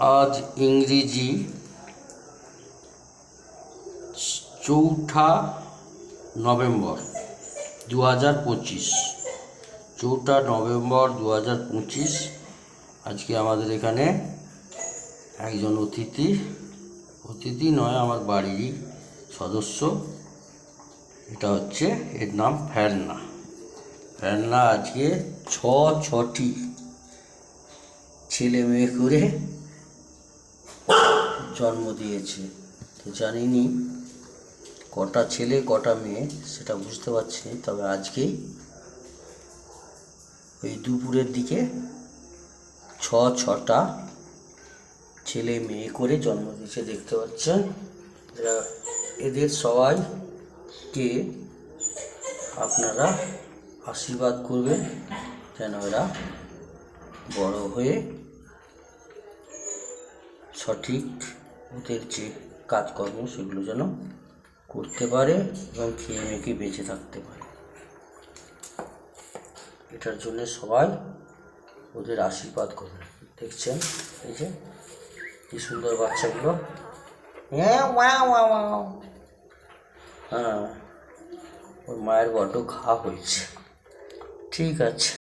आज इंग्रेजी 4 नवेम्बर 2025 4 नवेम्बर 2025 आज के आमादेर एखाने एकजन अतिथि नय आमार बाड़िर सदस्य এটা হচ্ছে এর নাম ফেরনা আজকে ছটি ছেলে মেয়ে করে জন্ম দিয়েছে। তো জানিনি কটা ছেলে কটা মেয়ে সেটা বুঝতে পারছি, তবে আজকেই ওই দুপুরের দিকে ছটা ছেলে মেয়ে করে জন্ম দিয়েছে। দেখতে পাচ্ছেন এদের সবাইকে আপনারা আশীর্বাদ করবেন যেন এরা বড় হয়ে সঠিক ওদের যে কাজকর্ম সেগুলো যেন করতে পারে এবং খেয়ে মেখে বেঁচে থাকতে পারে। এটার জন্য সবাই ওদের আশীর্বাদ করবেন। দেখছেন এই যে কি সুন্দর বাচ্চাগুলো, হ্যাঁ ওর মায়ের বড্ড ঘা হয়েছে। ঠিক আছে।